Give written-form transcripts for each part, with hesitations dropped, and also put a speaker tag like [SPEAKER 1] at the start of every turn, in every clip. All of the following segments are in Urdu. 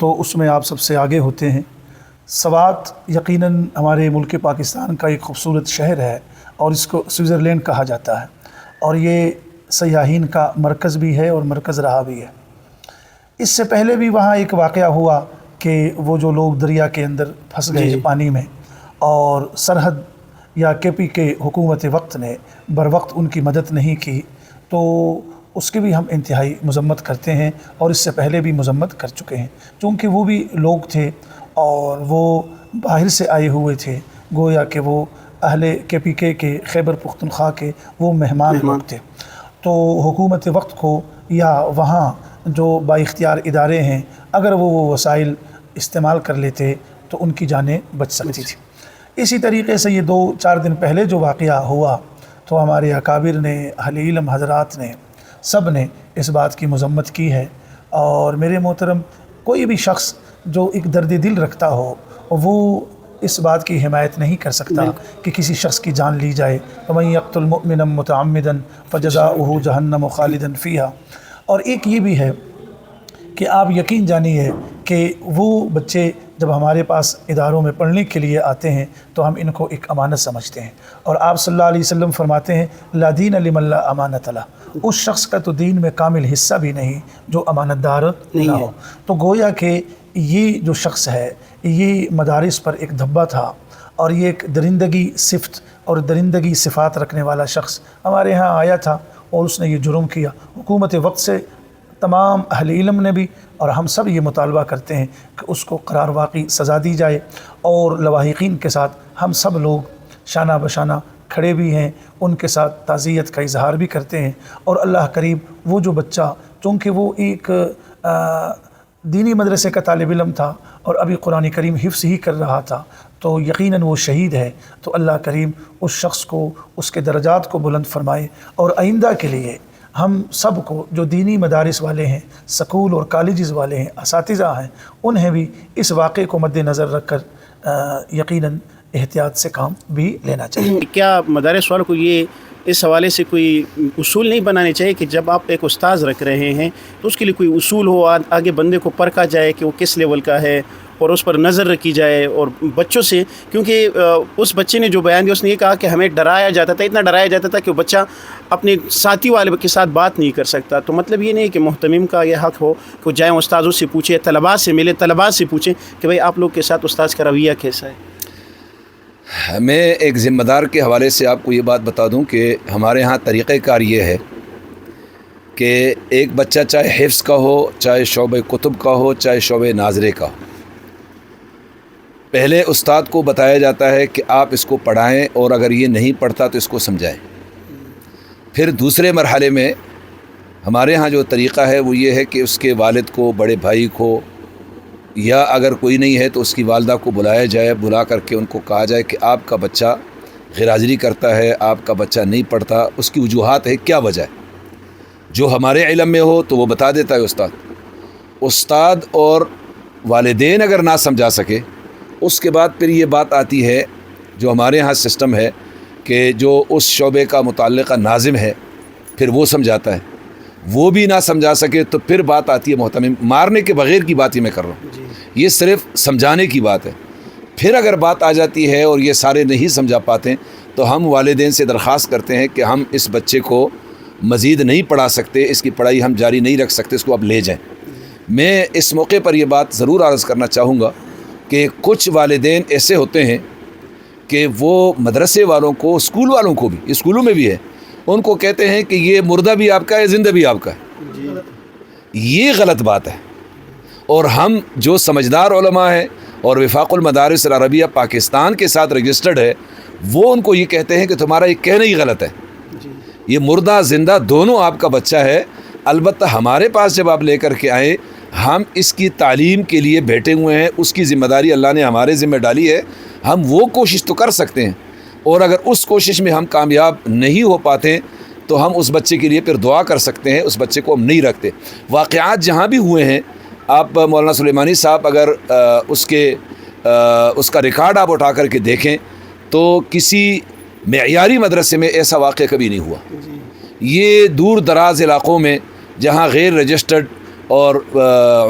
[SPEAKER 1] تو اس میں آپ سب سے آگے ہوتے ہیں۔ سوات یقیناً ہمارے ملک پاکستان کا ایک خوبصورت شہر ہے اور اس کو سوئٹزرلینڈ کہا جاتا ہے، اور یہ سیاحین کا مرکز بھی ہے اور مرکز رہا بھی ہے۔ اس سے پہلے بھی وہاں ایک واقعہ ہوا کہ وہ جو لوگ دریا کے اندر پھنس گئے پانی میں، اور سرحد یا کے پی کے حکومت وقت نے بر وقت ان کی مدد نہیں کی، تو اس کی بھی ہم انتہائی مذمت کرتے ہیں اور اس سے پہلے بھی مذمت کر چکے ہیں، چونکہ وہ بھی لوگ تھے اور وہ باہر سے آئے ہوئے تھے، گویا کہ وہ اہل کے پی کے خیبر پختونخوا کے وہ مہمان لوگ تھے۔ تو حکومت وقت کو یا وہاں جو با اختیار ادارے ہیں، اگر وہ وسائل استعمال کر لیتے تو ان کی جانیں بچ سکتی تھی۔ اسی طریقے سے یہ 2-4 دن پہلے جو واقعہ ہوا تو ہمارے اکابر نے، اہل علم حضرات نے، سب نے اس بات کی مذمت کی ہے، اور میرے محترم کوئی بھی شخص جو ایک درد دل رکھتا ہو وہ اس بات کی حمایت نہیں کر سکتا کہ کسی شخص کی جان لی جائے۔ وَمَن يَقْتُلْ مُؤْمِنًا مُتَعَمِّدًا فَجَزَاؤُهُ جَهَنَّمُ خَالِدًا فِيهَا۔ اور ایک یہ بھی ہے کہ آپ یقین جانیے کہ وہ بچے جب ہمارے پاس اداروں میں پڑھنے کے لیے آتے ہیں تو ہم ان کو ایک امانت سمجھتے ہیں، اور آپ صلی اللہ علیہ وسلم فرماتے ہیں لا دین لمن لا امانت لہ، اس شخص کا تو دین میں کامل حصہ بھی نہیں جو امانت دار نہ ہو۔ تو گویا کہ یہ جو شخص ہے یہ مدارس پر ایک دھبا تھا، اور یہ ایک درندگی صفت اور درندگی صفات رکھنے والا شخص ہمارے ہاں آیا تھا اور اس نے یہ جرم کیا۔ حکومت وقت سے تمام اہل علم نے بھی اور ہم سب یہ مطالبہ کرتے ہیں کہ اس کو قرار واقعی سزا دی جائے، اور لواحقین کے ساتھ ہم سب لوگ شانہ بشانہ کھڑے بھی ہیں، ان کے ساتھ تعزیت کا اظہار بھی کرتے ہیں، اور اللہ قریب وہ جو بچہ، چونکہ وہ ایک دینی مدرسے کا طالب علم تھا اور ابھی قرآن کریم حفظ ہی کر رہا تھا، تو یقیناً وہ شہید ہے، تو اللہ کریم اس شخص کو اس کے درجات کو بلند فرمائے، اور آئندہ کے لیے ہم سب کو جو دینی مدارس والے ہیں، سکول اور کالجز والے ہیں، اساتذہ ہیں، انہیں بھی اس واقعے کو مد نظر رکھ کر یقیناً احتیاط سے کام بھی لینا چاہیے۔
[SPEAKER 2] کیا مدارس والوں کو یہ اس حوالے سے کوئی اصول نہیں بنانے چاہیے کہ جب آپ ایک استاذ رکھ رہے ہیں تو اس کے لیے کوئی اصول ہو، آگے بندے کو پرکھا جائے کہ وہ کس لیول کا ہے اور اس پر نظر رکھی جائے، اور بچوں سے، کیونکہ اس بچے نے جو بیان دیا اس نے یہ کہا کہ ہمیں ڈرایا جاتا تھا، اتنا ڈرایا جاتا تھا کہ وہ بچہ اپنے ساتھی والے کے ساتھ بات نہیں کر سکتا۔ تو مطلب یہ نہیں کہ محتمم کا یہ حق ہو کہ وہ جائیں استاذوں سے پوچھیں، طلباء سے ملے، طلباء سے پوچھیں کہ بھئی آپ لوگ کے ساتھ استاذ کا رویہ کیسا ہے۔
[SPEAKER 3] میں ایک ذمہ دار کے حوالے سے آپ کو یہ بات بتا دوں کہ ہمارے ہاں طریقہ کار یہ ہے کہ ایک بچہ چاہے حفظ کا ہو، چاہے شعبہ کتب کا ہو، چاہے شعبہ ناظرے کا ہو، پہلے استاد کو بتایا جاتا ہے کہ آپ اس کو پڑھائیں، اور اگر یہ نہیں پڑھتا تو اس کو سمجھائیں۔ پھر دوسرے مرحلے میں ہمارے ہاں جو طریقہ ہے وہ یہ ہے کہ اس کے والد کو، بڑے بھائی کو، یا اگر کوئی نہیں ہے تو اس کی والدہ کو بلایا جائے، بلا کر کے ان کو کہا جائے کہ آپ کا بچہ غیر حاضری کرتا ہے، آپ کا بچہ نہیں پڑھتا، اس کی وجوہات ہے، کیا وجہ ہے۔ جو ہمارے علم میں ہو تو وہ بتا دیتا ہے استاد اور والدین اگر نہ سمجھا سکے، اس کے بعد پھر یہ بات آتی ہے جو ہمارے ہاں سسٹم ہے کہ جو اس شعبے کا متعلقہ ناظم ہے پھر وہ سمجھاتا ہے، وہ بھی نہ سمجھا سکے تو پھر بات آتی ہے محتمم۔ مارنے کے بغیر کی بات ہی میں کر رہا ہوں، یہ صرف سمجھانے کی بات ہے۔ پھر اگر بات آ جاتی ہے اور یہ سارے نہیں سمجھا پاتے تو ہم والدین سے درخواست کرتے ہیں کہ ہم اس بچے کو مزید نہیں پڑھا سکتے، اس کی پڑھائی ہم جاری نہیں رکھ سکتے، اس کو اب لے جائیں۔ میں اس موقع پر یہ بات ضرور عرض کرنا چاہوں گا کہ کچھ والدین ایسے ہوتے ہیں کہ وہ مدرسے والوں کو، اسکول والوں کو بھی، اسکولوں میں بھی ہے، ان کو کہتے ہیں کہ یہ مردہ بھی آپ کا ہے، زندہ بھی آپ کا ہے۔ یہ غلط بات ہے، اور ہم جو سمجھدار علماء ہیں اور وفاق المدارس العربیہ پاکستان کے ساتھ رجسٹرڈ ہے، وہ ان کو یہ کہتے ہیں کہ تمہارا یہ کہنا ہی غلط ہے، یہ مردہ زندہ دونوں آپ کا بچہ ہے۔ البتہ ہمارے پاس جب آپ لے کر کے آئیں، ہم اس کی تعلیم کے لیے بیٹھے ہوئے ہیں، اس کی ذمہ داری اللہ نے ہمارے ذمہ ڈالی ہے، ہم وہ کوشش تو کر سکتے ہیں، اور اگر اس کوشش میں ہم کامیاب نہیں ہو پاتے تو ہم اس بچے کے لیے پھر دعا کر سکتے ہیں، اس بچے کو ہم نہیں رکھتے۔ واقعات جہاں بھی ہوئے ہیں، آپ مولانا سلیمانی صاحب اگر اس کا ریکارڈ آپ اٹھا کر کے دیکھیں تو کسی معیاری مدرسے میں ایسا واقعہ کبھی نہیں ہوا۔ یہ دور دراز علاقوں میں جہاں غیر رجسٹرڈ اور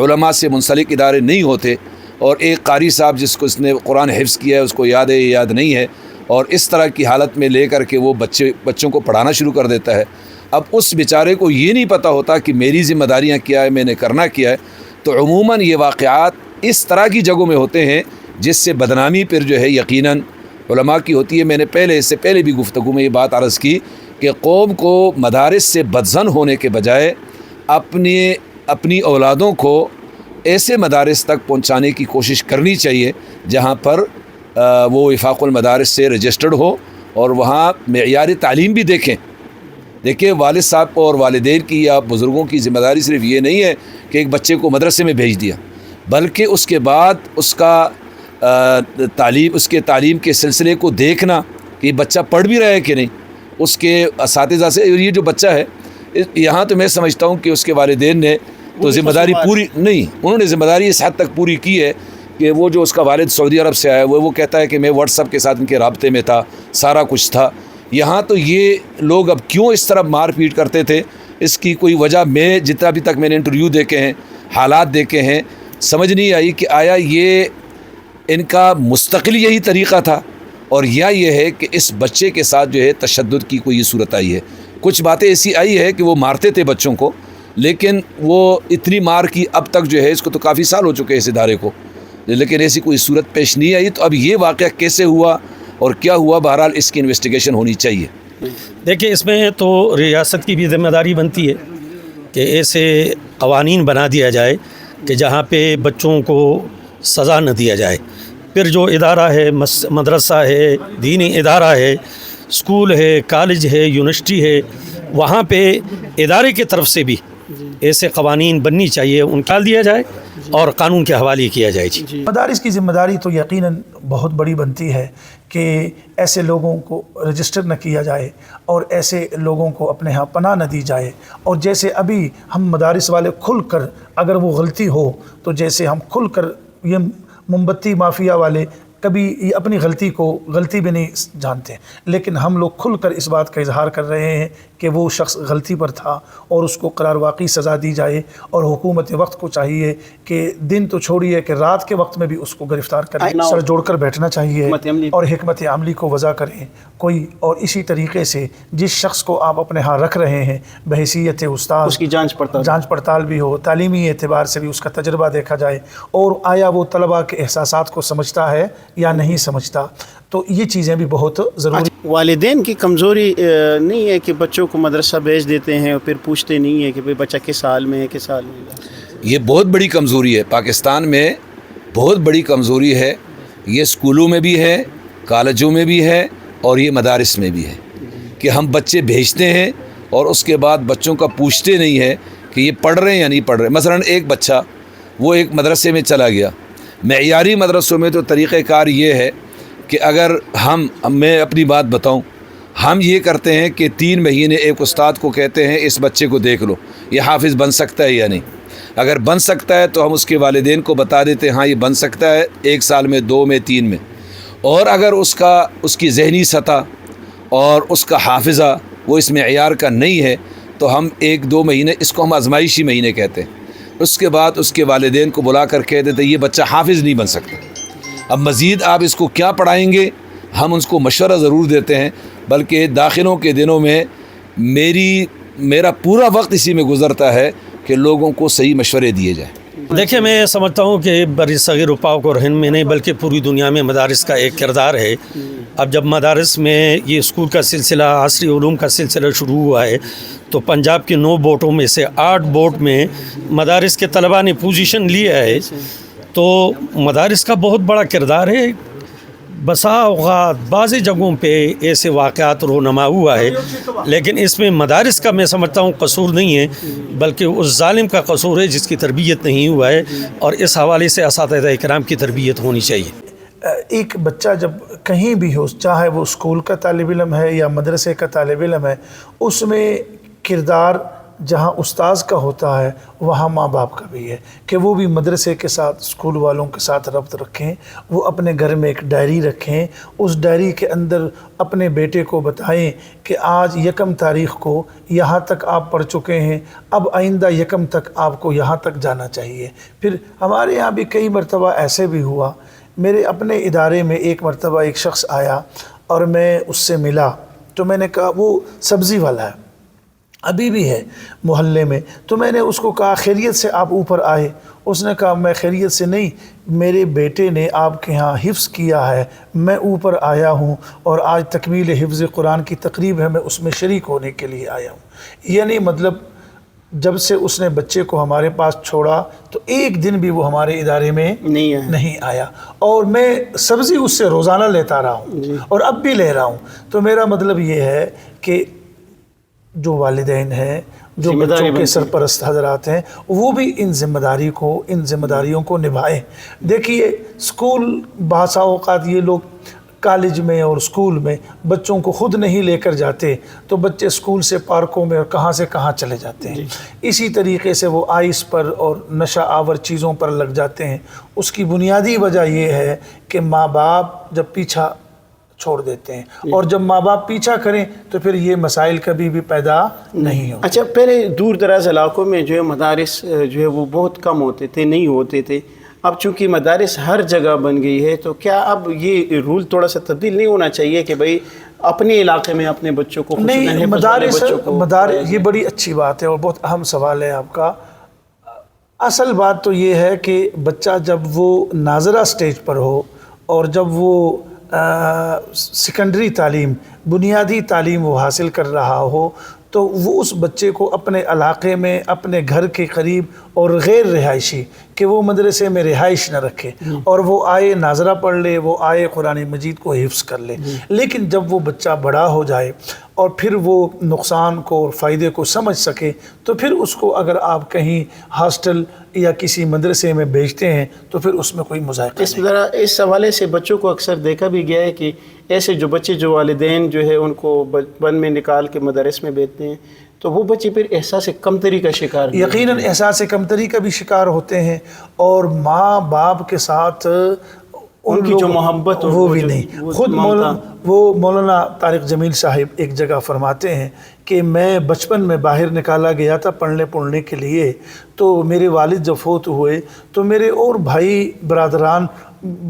[SPEAKER 3] علماء سے منسلک ادارے نہیں ہوتے، اور ایک قاری صاحب جس کو اس نے قرآن حفظ کیا ہے اس کو یاد ہے یا یاد نہیں ہے، اور اس طرح کی حالت میں لے کر کے وہ بچوں کو پڑھانا شروع کر دیتا ہے۔ اب اس بیچارے کو یہ نہیں پتہ ہوتا کہ میری ذمہ داریاں کیا ہے، میں نے کرنا کیا ہے۔ تو عموماً یہ واقعات اس طرح کی جگہوں میں ہوتے ہیں جس سے بدنامی پھر جو ہے یقیناً علماء کی ہوتی ہے۔ میں نے اس سے پہلے بھی گفتگو میں یہ بات عرض کی کہ قوم کو مدارس سے بدظن ہونے کے بجائے اپنی اولادوں کو ایسے مدارس تک پہنچانے کی کوشش کرنی چاہیے جہاں پر وہ وفاق المدارس سے رجسٹرڈ ہو، اور وہاں معیار تعلیم بھی دیکھیں۔ دیکھیں، والد صاحب کو اور والدین کی یا بزرگوں کی ذمہ داری صرف یہ نہیں ہے کہ ایک بچے کو مدرسے میں بھیج دیا، بلکہ اس کے بعد اس کے تعلیم کے سلسلے کو دیکھنا کہ یہ بچہ پڑھ بھی رہا ہے کہ نہیں، اس کے اساتذہ سے۔ یہ جو بچہ ہے یہاں تو میں سمجھتا ہوں کہ اس کے والدین نے تو ذمہ داری پوری نہیں، انہوں نے ذمہ داری اس حد تک پوری کی ہے کہ وہ جو اس کا والد سعودی عرب سے آیا وہ کہتا ہے کہ میں واٹس ایپ کے ساتھ ان کے رابطے میں تھا، سارا کچھ تھا۔ یہاں تو یہ لوگ اب کیوں اس طرح مار پیٹ کرتے تھے، اس کی کوئی وجہ میں جتنا بھی تک میں نے انٹرویو دیکھے ہیں، حالات دیکھے ہیں، سمجھ نہیں آئی کہ آیا یہ ان کا مستقل یہی طریقہ تھا، اور یا یہ ہے کہ اس بچے کے ساتھ جو ہے تشدد کی کوئی صورت آئی ہے۔ کچھ باتیں ایسی آئی ہے کہ وہ مارتے تھے بچوں کو، لیکن وہ اتنی مار کی اب تک جو ہے، اس کو تو کافی سال ہو چکے اس ادارے کو، لیکن ایسی کوئی صورت پیش نہیں آئی۔ تو اب یہ واقعہ کیسے ہوا اور کیا ہوا، بہرحال اس کی انویسٹیگیشن ہونی چاہیے۔
[SPEAKER 4] دیکھیں، اس میں تو ریاست کی بھی ذمہ داری بنتی ہے کہ ایسے قوانین بنا دیا جائے کہ جہاں پہ بچوں کو سزا نہ دیا جائے۔ پھر جو ادارہ ہے، مدرسہ ہے، دینی ادارہ ہے، اسکول ہے، کالج ہے، یونیورسٹی ہے، وہاں پہ ادارے کی طرف سے بھی ایسے قوانین بننی چاہیے، ان کا دیا جائے اور قانون کے حوالے کیا جائے۔ جی،
[SPEAKER 1] مدارس کی ذمہ داری تو یقیناً بہت بڑی بنتی ہے کہ ایسے لوگوں کو رجسٹر نہ کیا جائے اور ایسے لوگوں کو اپنے ہاں پناہ نہ دی جائے۔ اور جیسے ابھی ہم مدارس والے کھل کر، اگر وہ غلطی ہو تو جیسے ہم کھل کر، یہ موم بتی مافیا والے کبھی اپنی غلطی بھی نہیں جانتے، لیکن ہم لوگ کھل کر اس بات کا اظہار کر رہے ہیں کہ وہ شخص غلطی پر تھا اور اس کو قرار واقعی سزا دی جائے، اور حکومت وقت کو چاہیے کہ دن تو چھوڑیے کہ رات کے وقت میں بھی اس کو گرفتار کریں، سر جوڑ کر بیٹھنا چاہیے اور حکمت عملی کو وضع کریں کوئی۔ اور اسی طریقے سے جس شخص کو آپ اپنے ہاں رکھ رہے ہیں بحیثیت استاد،
[SPEAKER 2] اس کی جانچ
[SPEAKER 1] پڑتال بھی ہو، تعلیمی اعتبار سے بھی اس کا تجربہ دیکھا جائے، اور آیا وہ طلباء کے احساسات کو سمجھتا ہے یا نہیں سمجھتا۔ تو یہ چیزیں بھی بہت ضروری۔
[SPEAKER 2] والدین کی کمزوری نہیں ہے کہ بچوں کو مدرسہ بھیج دیتے ہیں اور پھر پوچھتے نہیں ہیں کہ بھئی بچہ کس سال میں ہے، کس سال میں۔
[SPEAKER 3] یہ بہت بڑی کمزوری ہے، پاکستان میں بہت بڑی کمزوری ہے، یہ اسکولوں میں بھی ہے، کالجوں میں بھی ہے، اور یہ مدارس میں بھی ہے کہ ہم بچے بھیجتے ہیں اور اس کے بعد بچوں کا پوچھتے نہیں ہے کہ یہ پڑھ رہے ہیں یا نہیں پڑھ رہے۔ مثلا ایک بچہ وہ ایک مدرسے میں چلا گیا، معیاری مدرسوں میں تو طریقہ کار یہ ہے کہ اگر میں اپنی بات بتاؤں، ہم یہ کرتے ہیں کہ 3 مہینے ایک استاد کو کہتے ہیں اس بچے کو دیکھ لو یہ حافظ بن سکتا ہے یا نہیں۔ اگر بن سکتا ہے تو ہم اس کے والدین کو بتا دیتے ہیں ہاں یہ بن سکتا ہے 1 سال میں، 2 میں، 3 میں۔ اور اگر اس کی ذہنی سطح اور اس کا حافظہ وہ اس معیار کا نہیں ہے تو ہم 1-2 مہینے، اس کو ہم آزمائشی مہینے کہتے ہیں، اس کے بعد اس کے والدین کو بلا کر کہہ دیتے یہ بچہ حافظ نہیں بن سکتا۔ اب مزید آپ اس کو کیا پڑھائیں گے، ہم اس کو مشورہ ضرور دیتے ہیں، بلکہ داخلوں کے دنوں میں میرا پورا وقت اسی میں گزرتا ہے کہ لوگوں کو صحیح مشورے دیے جائیں۔
[SPEAKER 4] دیکھیں، میں سمجھتا ہوں کہ بر صغیر و پاک اور ہند میں نہیں بلکہ پوری دنیا میں مدارس کا ایک کردار ہے۔ اب جب مدارس میں یہ اسکول کا سلسلہ، عصری علوم کا سلسلہ شروع ہوا ہے تو پنجاب کے 9 بورڈوں میں سے 8 بورڈ میں مدارس کے طلباء نے پوزیشن لیا ہے، تو مدارس کا بہت بڑا کردار ہے۔ بسا اوقات بعض جگہوں پہ ایسے واقعات رونما ہوا ہے، لیکن اس میں مدارس کا میں سمجھتا ہوں قصور نہیں ہے، بلکہ اس ظالم کا قصور ہے جس کی تربیت نہیں ہوا ہے، اور اس حوالے سے اساتذہ اکرام کی تربیت ہونی چاہیے۔
[SPEAKER 1] ایک بچہ جب کہیں بھی ہو، چاہے وہ اسکول کا طالب علم ہے یا مدرسے کا طالب علم ہے، اس میں کردار جہاں استاذ کا ہوتا ہے وہاں ماں باپ کا بھی ہے کہ وہ بھی مدرسے کے ساتھ اسکول والوں کے ساتھ ربط رکھیں، وہ اپنے گھر میں ایک ڈائری رکھیں، اس ڈائری کے اندر اپنے بیٹے کو بتائیں کہ آج 1 تاریخ کو یہاں تک آپ پڑھ چکے ہیں، اب آئندہ 1 تک آپ کو یہاں تک جانا چاہیے۔ پھر ہمارے یہاں بھی کئی مرتبہ ایسے بھی ہوا، میرے اپنے ادارے میں ایک مرتبہ ایک شخص آیا اور میں اس سے ملا تو میں نے کہا، وہ سبزی والا ہے ابھی بھی ہے محلے میں، تو میں نے اس کو کہا خیریت سے آپ اوپر آئے؟ اس نے کہا میں خیریت سے نہیں، میرے بیٹے نے آپ کے ہاں حفظ کیا ہے، میں اوپر آیا ہوں اور آج تکمیل حفظ قرآن کی تقریب ہے، میں اس میں شریک ہونے کے لیے آیا ہوں۔ یعنی مطلب جب سے اس نے بچے کو ہمارے پاس چھوڑا تو ایک دن بھی وہ ہمارے ادارے میں نہیں آیا، اور میں سبزی اس سے روزانہ لیتا رہا ہوں اور اب بھی لے رہا ہوں۔ تو میرا مطلب یہ ہے کہ جو والدین ہیں، جو بچوں کے سرپرست حضرات ہیں، وہ بھی ان ذمہ داریوں کو نبھائیں۔ دیکھیے اسکول بعض اوقات یہ لوگ کالج میں اور اسکول میں بچوں کو خود نہیں لے کر جاتے تو بچے اسکول سے پارکوں میں اور کہاں سے کہاں چلے جاتے ہیں، اسی طریقے سے وہ آئس پر اور نشہ آور چیزوں پر لگ جاتے ہیں۔ اس کی بنیادی وجہ یہ ہے کہ ماں باپ جب پیچھا چھوڑ دیتے ہیں، اور جب ماں باپ پیچھا کریں تو پھر یہ مسائل کبھی بھی پیدا نہیں ہوتے۔
[SPEAKER 2] اچھا، پہلے دور دراز علاقوں میں جو ہے مدارس جو ہے وہ بہت کم ہوتے تھے، نہیں ہوتے تھے، اب چونکہ مدارس ہر جگہ بن گئی ہے تو کیا اب یہ رول تھوڑا سا تبدیل نہیں ہونا چاہیے کہ بھئی اپنے علاقے میں اپنے بچوں کو
[SPEAKER 1] نہیں، مدارس یہ بڑی اچھی بات ہے اور بہت اہم سوال ہے آپ کا۔ اصل بات تو یہ ہے کہ بچہ جب وہ ناظرہ سٹیج پر ہو اور جب وہ سیکنڈری تعلیم، بنیادی تعلیم وہ حاصل کر رہا ہو تو وہ اس بچے کو اپنے علاقے میں، اپنے گھر کے قریب اور غیر رہائشی، کہ وہ مدرسے میں رہائش نہ رکھے اور وہ آئے ناظرہ پڑھ لے، وہ آئے قرآن مجید کو حفظ کر لے۔ لیکن جب وہ بچہ بڑا ہو جائے اور پھر وہ نقصان کو اور فائدے کو سمجھ سکے تو پھر اس کو اگر آپ کہیں ہاسٹل یا کسی مدرسے میں بھیجتے ہیں تو پھر اس میں کوئی مذائقہ نہیں۔
[SPEAKER 2] اس حوالے سے بچوں کو اکثر دیکھا بھی گیا ہے کہ ایسے جو بچے جو والدین جو ہے ان کو بچپن میں نکال کے مدارس میں بھیجتے ہیں تو وہ بچے پھر احساس کمتری کا شکار،
[SPEAKER 1] یقیناً احساس کمتری کا بھی شکار ہوتے ہیں، اور ماں باپ کے ساتھ
[SPEAKER 2] ان کی جو محبت
[SPEAKER 1] وہ بھی نہیں۔ خود مولانا طارق جمیل صاحب ایک جگہ فرماتے ہیں کہ میں بچپن میں باہر نکالا گیا تھا پڑھنے کے لیے، تو میرے والد جب فوت ہوئے تو میرے اور بھائی برادران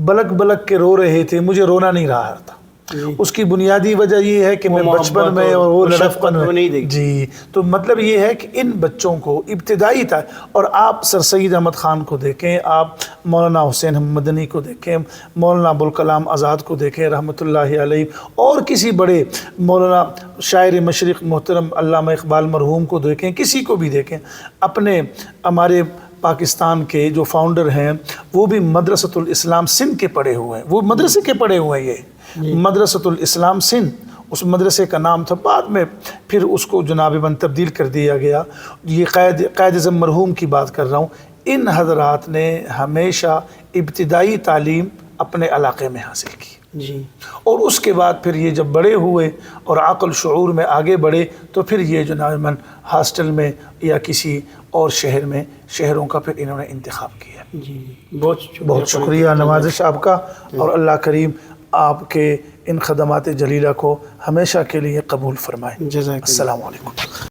[SPEAKER 1] بلک بلک کے رو رہے تھے، مجھے رونا نہیں رہا تھا۔ اس کی بنیادی وجہ یہ ہے کہ میں بچپن میں اور وہ لڑکپن میں جی، تو مطلب یہ ہے کہ ان بچوں کو ابتدائی تھا، اور آپ سر سید احمد خان کو دیکھیں، آپ مولانا حسین احمد مدنی کو دیکھیں، مولانا ابوالکلام آزاد کو دیکھیں رحمۃ اللہ علیہ، اور کسی بڑے مولانا شاعر مشرق محترم علامہ اقبال مرحوم کو دیکھیں، کسی کو بھی دیکھیں، اپنے ہمارے پاکستان کے جو فاؤنڈر ہیں وہ بھی مدرسۃ الاسلام سندھ کے پڑھے ہوئے ہیں، وہ مدرسے کے پڑھے ہوئے ہیں، یہ مدرسۃ الاسلام سندھ اس مدرسے کا نام تھا، بعد میں پھر اس کو جناب من تبدیل کر دیا گیا۔ یہ قائد اعظم مرحوم کی بات کر رہا ہوں۔ ان حضرات نے ہمیشہ ابتدائی تعلیم اپنے علاقے میں حاصل کی
[SPEAKER 2] جی،
[SPEAKER 1] اور اس کے بعد پھر یہ جب بڑے ہوئے اور عقل شعور میں آگے بڑھے تو پھر یہ جناب من ہاسٹل میں یا کسی اور شہروں کا پھر انہوں نے انتخاب کیا۔
[SPEAKER 2] جی، بہت
[SPEAKER 1] شکریہ، نوازش آپ کا، اور اللہ کریم آپ کے ان خدمات جلیلہ کو ہمیشہ کے لیے قبول فرمائے۔
[SPEAKER 2] جزاک اللہ۔
[SPEAKER 1] السلام علیکم۔